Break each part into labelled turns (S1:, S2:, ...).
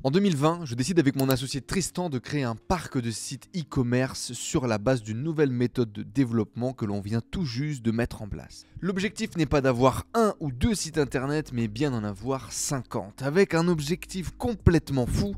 S1: En 2020, je décide avec mon associé Tristan de créer un parc de sites e-commerce sur la base d'une nouvelle méthode de développement que l'on vient tout juste de mettre en place. L'objectif n'est pas d'avoir un ou deux sites internet, mais bien d'en avoir 50, avec un objectif complètement fou,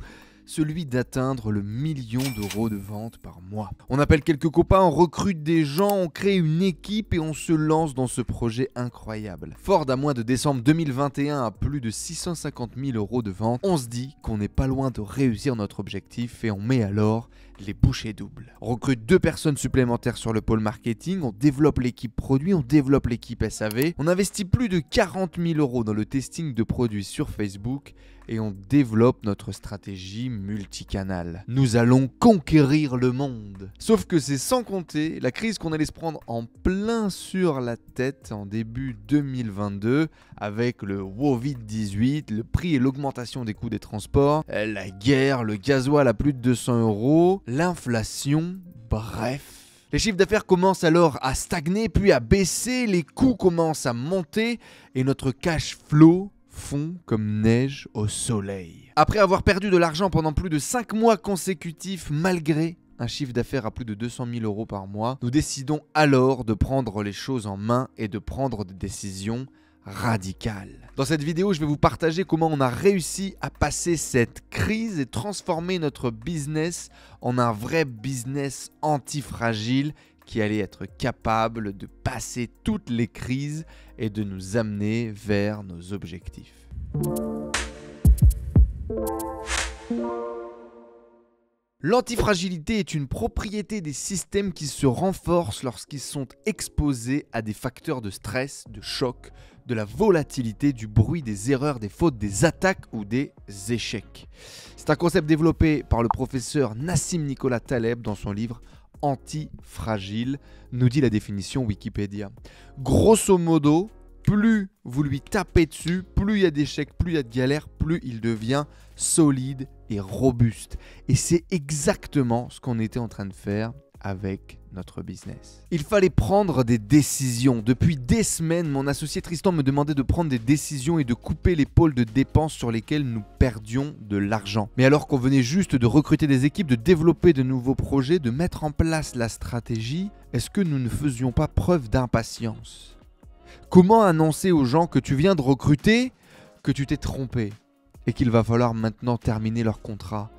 S1: celui d'atteindre le 1 000 000 € de ventes par mois. On appelle quelques copains, on recrute des gens, on crée une équipe et on se lance dans ce projet incroyable. Ford à moins de décembre 2021 à plus de 650 000 € de ventes, on se dit qu'on n'est pas loin de réussir notre objectif et on met alors les bouchées doubles. On recrute 2 personnes supplémentaires sur le pôle marketing, on développe l'équipe produit, on développe l'équipe SAV, on investit plus de 40 000 € dans le testing de produits sur Facebook et on développe notre stratégie multicanal. Nous allons conquérir le monde. Sauf que c'est sans compter la crise qu'on allait se prendre en plein sur la tête en début 2022 avec le Covid-18, le prix et l'augmentation des coûts des transports, la guerre, le gasoil à plus de 200 €, l'inflation, bref. Les chiffres d'affaires commencent alors à stagner puis à baisser, les coûts commencent à monter et notre cash flow fond comme neige au soleil. Après avoir perdu de l'argent pendant plus de 5 mois consécutifs malgré un chiffre d'affaires à plus de 200 000 € par mois, nous décidons alors de prendre les choses en main et de prendre des décisions radicales. Dans cette vidéo, je vais vous partager comment on a réussi à passer cette crise et transformer notre business en un vrai business antifragile qui allait être capable de passer toutes les crises et de nous amener vers nos objectifs. L'antifragilité est une propriété des systèmes qui se renforcent lorsqu'ils sont exposés à des facteurs de stress, de choc, de la volatilité, du bruit, des erreurs, des fautes, des attaques ou des échecs. C'est un concept développé par le professeur Nassim Nicolas Taleb dans son livre Antifragile, nous dit la définition Wikipédia. Grosso modo, plus vous lui tapez dessus, plus il y a d'échecs, plus il y a de galères, plus il devient solide et robuste. Et c'est exactement ce qu'on était en train de faire avec notre business. Il fallait prendre des décisions. Depuis des semaines, mon associé Tristan me demandait de prendre des décisions et de couper les pôles de dépenses sur lesquels nous perdions de l'argent. Mais alors qu'on venait juste de recruter des équipes, de développer de nouveaux projets, de mettre en place la stratégie, est-ce que nous ne faisions pas preuve d'impatience ? Comment annoncer aux gens que tu viens de recruter que tu t'es trompé et qu'il va falloir maintenant terminer leur contrat ?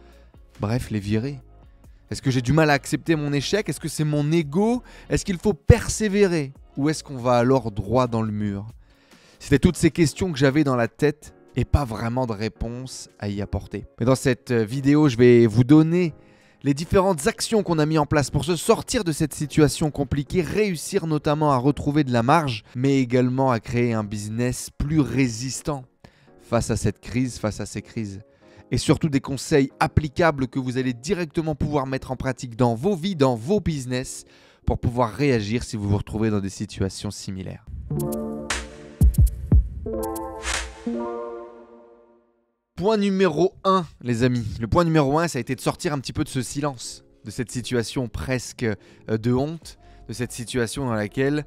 S1: Bref, les virer. Est-ce que j'ai du mal à accepter mon échec ? Est-ce que c'est mon ego ? Est-ce qu'il faut persévérer ? Ou est-ce qu'on va alors droit dans le mur ? C'était toutes ces questions que j'avais dans la tête et pas vraiment de réponse à y apporter. Mais dans cette vidéo, je vais vous donner les différentes actions qu'on a mis en place pour se sortir de cette situation compliquée, réussir notamment à retrouver de la marge, mais également à créer un business plus résistant face à cette crise, face à ces crises. Et surtout des conseils applicables que vous allez directement pouvoir mettre en pratique dans vos vies, dans vos business, pour pouvoir réagir si vous vous retrouvez dans des situations similaires. Point numéro 1, les amis. Le point numéro 1, ça a été de sortir un petit peu de ce silence, de cette situation presque de honte, de cette situation dans laquelle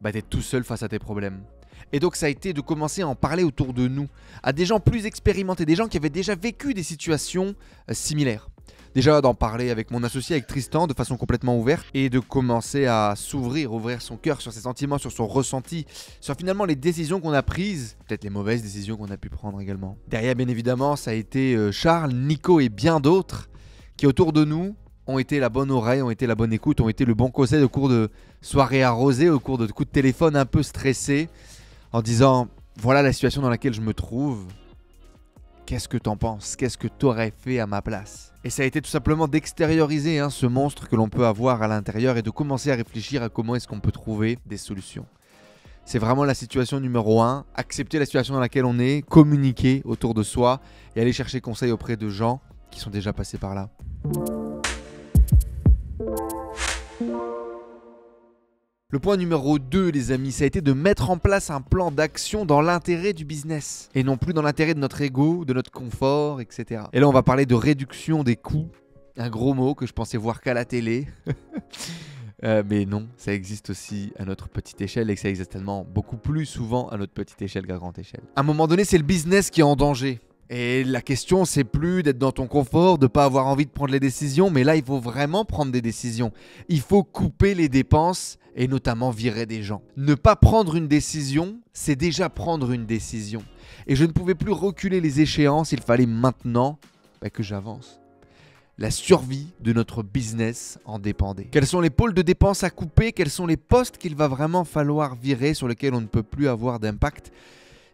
S1: tu es tout seul face à tes problèmes. Et donc ça a été de commencer à en parler autour de nous, à des gens plus expérimentés, des gens qui avaient déjà vécu des situations similaires. Déjà d'en parler avec mon associé, avec Tristan, de façon complètement ouverte, et de commencer à s'ouvrir, ouvrir son cœur sur ses sentiments, sur son ressenti, sur finalement les décisions qu'on a prises, peut-être les mauvaises décisions qu'on a pu prendre également. Derrière, bien évidemment, ça a été Charles, Nico et bien d'autres qui autour de nous ont été la bonne oreille, ont été la bonne écoute, ont été le bon conseil au cours de soirées arrosées, au cours de coups de téléphone un peu stressés, en disant « Voilà la situation dans laquelle je me trouve. Qu'est-ce que t'en penses? Qu'est-ce que t'aurais fait à ma place ?» Et ça a été tout simplement d'extérioriser ce monstre que l'on peut avoir à l'intérieur et de commencer à réfléchir à comment est-ce qu'on peut trouver des solutions. C'est vraiment la situation numéro 1, accepter la situation dans laquelle on est, communiquer autour de soi et aller chercher conseil auprès de gens qui sont déjà passés par là. Le point numéro 2, les amis, ça a été de mettre en place un plan d'action dans l'intérêt du business et non plus dans l'intérêt de notre ego, de notre confort, etc. Et là, on va parler de réduction des coûts, un gros mot que je pensais voir qu'à la télé. Mais non, ça existe aussi à notre petite échelle et que ça existe tellement beaucoup plus souvent à notre petite échelle qu'à grande échelle. À un moment donné, c'est le business qui est en danger. Et la question, c'est plus d'être dans ton confort, de ne pas avoir envie de prendre les décisions, mais là, il faut vraiment prendre des décisions. Il faut couper les dépenses et notamment virer des gens. Ne pas prendre une décision, c'est déjà prendre une décision. Et je ne pouvais plus reculer les échéances, il fallait maintenant que j'avance. La survie de notre business en dépendait. Quels sont les pôles de dépenses à couper? Quels sont les postes qu'il va vraiment falloir virer, sur lesquels on ne peut plus avoir d'impact?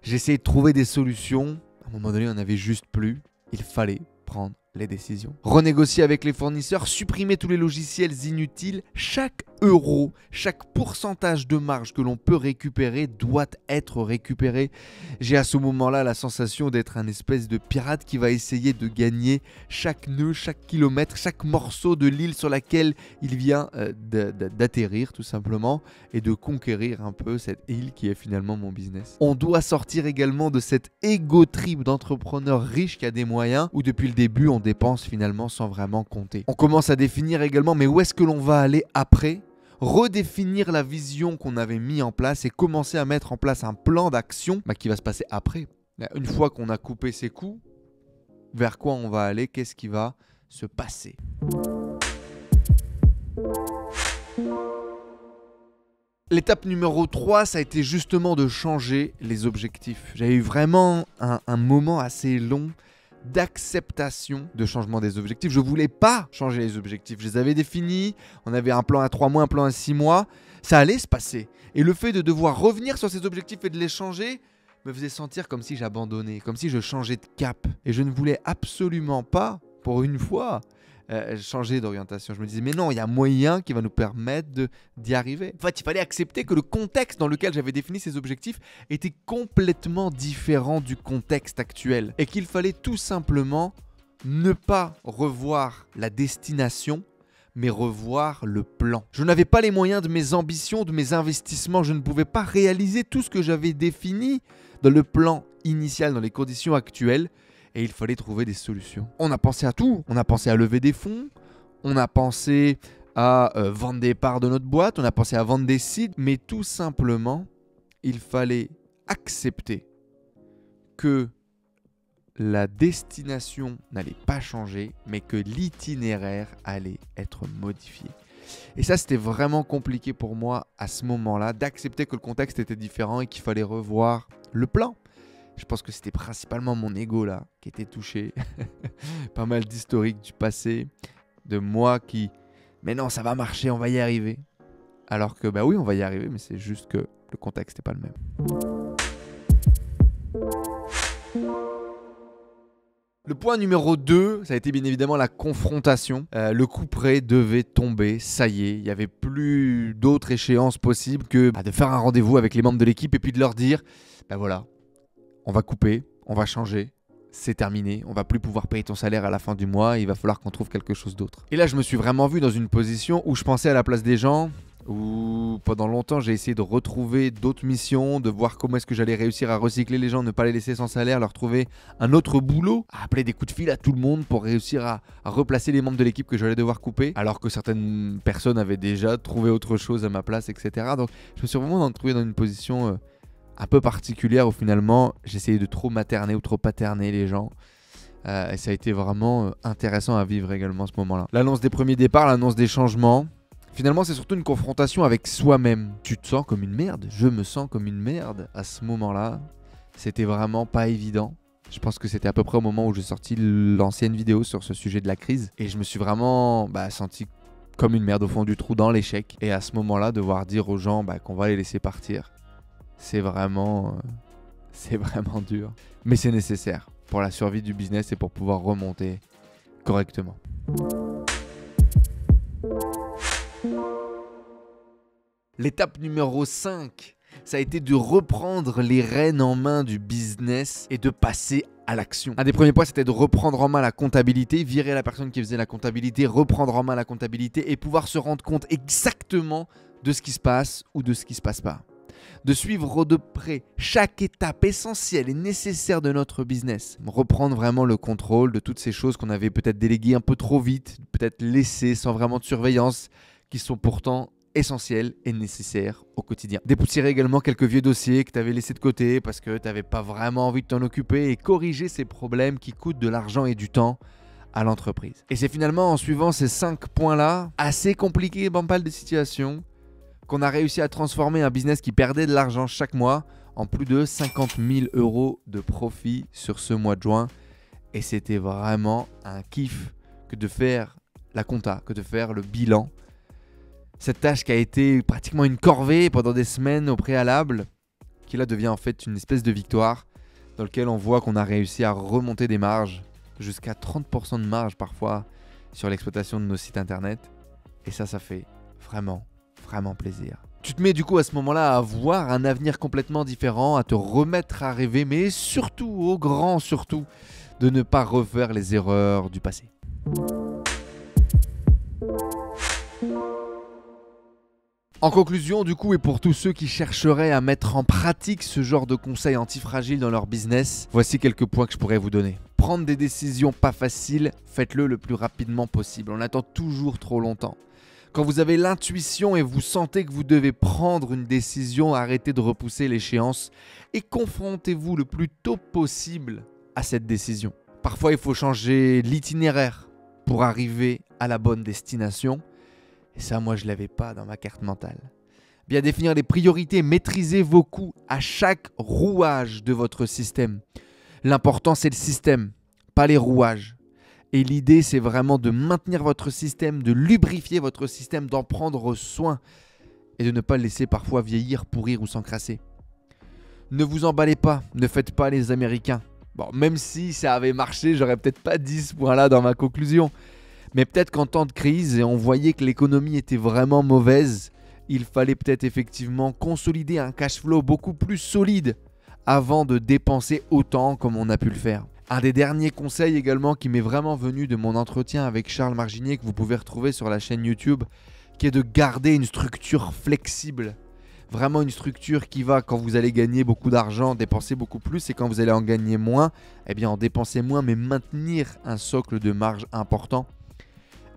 S1: J'ai essayé de trouver des solutions. À un moment donné, on n'avait juste plus. Il fallait prendre les décisions. Renégocier avec les fournisseurs, supprimer tous les logiciels inutiles. Chaque euro, chaque pourcentage de marge que l'on peut récupérer doit être récupéré. J'ai à ce moment-là la sensation d'être un espèce de pirate qui va essayer de gagner chaque nœud, chaque kilomètre, chaque morceau de l'île sur laquelle il vient d'atterrir tout simplement et de conquérir un peu cette île qui est finalement mon business. On doit sortir également de cette ego trip d'entrepreneur riche qui a des moyens où depuis le début on dépense finalement sans vraiment compter. On commence à définir également mais où est-ce que l'on va aller après? Redéfinir la vision qu'on avait mis en place et commencer à mettre en place un plan d'action qui va se passer après. Une fois qu'on a coupé ses coûts, vers quoi on va aller? Qu'est-ce qui va se passer? L'étape numéro 3, ça a été justement de changer les objectifs. J'avais eu vraiment un moment assez long d'acceptation de changement des objectifs. Je voulais pas changer les objectifs. Je les avais définis. On avait un plan à 3 mois, un plan à 6 mois. Ça allait se passer. Et le fait de devoir revenir sur ces objectifs et de les changer me faisait sentir comme si j'abandonnais, comme si je changeais de cap. Et je ne voulais absolument pas, pour une fois, changer d'orientation. Je me disais, mais non, il y a moyen qui va nous permettre d'y arriver. En fait, il fallait accepter que le contexte dans lequel j'avais défini ces objectifs était complètement différent du contexte actuel. Et qu'il fallait tout simplement ne pas revoir la destination, mais revoir le plan. Je n'avais pas les moyens de mes ambitions, de mes investissements. Je ne pouvais pas réaliser tout ce que j'avais défini dans le plan initial, dans les conditions actuelles. Et il fallait trouver des solutions. On a pensé à tout. On a pensé à lever des fonds. On a pensé à vendre des parts de notre boîte. On a pensé à vendre des sites. Mais tout simplement, il fallait accepter que la destination n'allait pas changer, mais que l'itinéraire allait être modifié. Et ça, c'était vraiment compliqué pour moi à ce moment-là, d'accepter que le contexte était différent et qu'il fallait revoir le plan. Je pense que c'était principalement mon ego là qui était touché. Pas mal d'historiques du passé, de moi qui... Mais non, ça va marcher, on va y arriver. Alors que oui, on va y arriver, mais c'est juste que le contexte n'est pas le même. Le point numéro 2, ça a été bien évidemment la confrontation. Le coup près devait tomber, ça y est. Il n'y avait plus d'autres échéances possibles que de faire un rendez-vous avec les membres de l'équipe et puis de leur dire, voilà, on va couper, on va changer, c'est terminé, on va plus pouvoir payer ton salaire à la fin du mois, il va falloir qu'on trouve quelque chose d'autre. Et là, je me suis vraiment vu dans une position où je pensais à la place des gens, où pendant longtemps, j'ai essayé de retrouver d'autres missions, de voir comment est-ce que j'allais réussir à recycler les gens, ne pas les laisser sans salaire, leur trouver un autre boulot, à appeler des coups de fil à tout le monde pour réussir à replacer les membres de l'équipe que j'allais devoir couper, alors que certaines personnes avaient déjà trouvé autre chose à ma place, etc. Donc, je me suis vraiment trouvé dans une position... un peu particulière où finalement j'essayais de trop materner ou trop paterner les gens et ça a été vraiment intéressant à vivre également ce moment-là. L'annonce des premiers départs, l'annonce des changements, finalement c'est surtout une confrontation avec soi-même. Tu te sens comme une merde, je me sens comme une merde à ce moment-là. C'était vraiment pas évident. Je pense que c'était à peu près au moment où j'ai sorti l'ancienne vidéo sur ce sujet de la crise et je me suis vraiment senti comme une merde au fond du trou dans l'échec. Et à ce moment-là, devoir dire aux gens qu'on va les laisser partir. C'est vraiment dur. Mais c'est nécessaire pour la survie du business et pour pouvoir remonter correctement. L'étape numéro 5, ça a été de reprendre les rênes en main du business et de passer à l'action. Un des premiers points, c'était de reprendre en main la comptabilité, virer la personne qui faisait la comptabilité, reprendre en main la comptabilité et pouvoir se rendre compte exactement de ce qui se passe ou de ce qui ne se passe pas. De suivre de près chaque étape essentielle et nécessaire de notre business. Reprendre vraiment le contrôle de toutes ces choses qu'on avait peut-être déléguées un peu trop vite, peut-être laissées sans vraiment de surveillance, qui sont pourtant essentiels et nécessaires au quotidien. Dépoussiérer également quelques vieux dossiers que tu avais laissés de côté parce que tu n'avais pas vraiment envie de t'en occuper et corriger ces problèmes qui coûtent de l'argent et du temps à l'entreprise. Et c'est finalement en suivant ces 5 points-là, assez compliqués et pas mal de situations, qu'on a réussi à transformer un business qui perdait de l'argent chaque mois en plus de 50 000 € de profit sur ce mois de juin. Et c'était vraiment un kiff que de faire la compta, que de faire le bilan. Cette tâche qui a été pratiquement une corvée pendant des semaines au préalable, qui là devient en fait une espèce de victoire dans lequel on voit qu'on a réussi à remonter des marges, jusqu'à 30% de marge parfois sur l'exploitation de nos sites internet. Et ça fait vraiment plaisir. Tu te mets du coup à ce moment-là à voir un avenir complètement différent, à te remettre à rêver, mais surtout, au grand surtout, de ne pas refaire les erreurs du passé. En conclusion, du coup, et pour tous ceux qui chercheraient à mettre en pratique ce genre de conseils antifragiles dans leur business, voici quelques points que je pourrais vous donner. Prendre des décisions pas faciles, faites-le le plus rapidement possible. On attend toujours trop longtemps. Quand vous avez l'intuition et vous sentez que vous devez prendre une décision, arrêtez de repousser l'échéance et confrontez-vous le plus tôt possible à cette décision. Parfois, il faut changer l'itinéraire pour arriver à la bonne destination. Et ça, moi, je ne l'avais pas dans ma carte mentale. Bien définir les priorités, maîtriser vos coûts à chaque rouage de votre système. L'important, c'est le système, pas les rouages. Et l'idée, c'est vraiment de maintenir votre système, de lubrifier votre système, d'en prendre soin et de ne pas le laisser parfois vieillir, pourrir ou s'encrasser. Ne vous emballez pas, ne faites pas les Américains. Bon, même si ça avait marché, j'aurais peut-être pas dit ce point-là dans ma conclusion. Mais peut-être qu'en temps de crise, et on voyait que l'économie était vraiment mauvaise, il fallait peut-être effectivement consolider un cash flow beaucoup plus solide avant de dépenser autant comme on a pu le faire. Un des derniers conseils également qui m'est vraiment venu de mon entretien avec Charles Marginier, que vous pouvez retrouver sur la chaîne YouTube, qui est de garder une structure flexible. Vraiment une structure qui va, quand vous allez gagner beaucoup d'argent, dépenser beaucoup plus, et quand vous allez en gagner moins, eh bien en dépenser moins, mais maintenir un socle de marge important.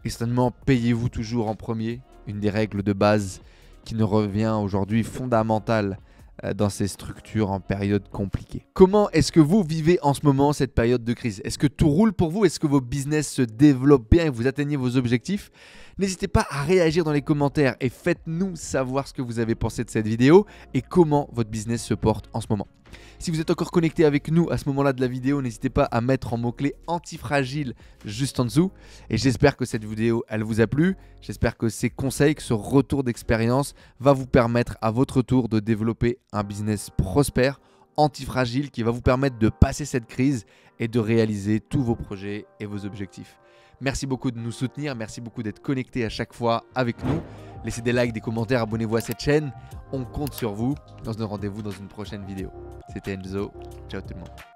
S1: Et certainement, payez-vous toujours en premier, une des règles de base qui nous revient aujourd'hui fondamentale dans ces structures en période compliquée. Comment est-ce que vous vivez en ce moment cette période de crise? Est-ce que tout roule pour vous? Est-ce que vos business se développent bien et vous atteignez vos objectifs? N'hésitez pas à réagir dans les commentaires et faites-nous savoir ce que vous avez pensé de cette vidéo et comment votre business se porte en ce moment. Si vous êtes encore connecté avec nous à ce moment-là de la vidéo, n'hésitez pas à mettre en mot-clé antifragile juste en dessous. Et j'espère que cette vidéo, elle vous a plu. J'espère que ces conseils, que ce retour d'expérience va vous permettre à votre tour de développer un business prospère, antifragile, qui va vous permettre de passer cette crise et de réaliser tous vos projets et vos objectifs. Merci beaucoup de nous soutenir, merci beaucoup d'être connecté à chaque fois avec nous. Laissez des likes, des commentaires, abonnez-vous à cette chaîne. On compte sur vous. On se donne rendez-vous dans une prochaine vidéo. C'était Enzo. Ciao tout le monde.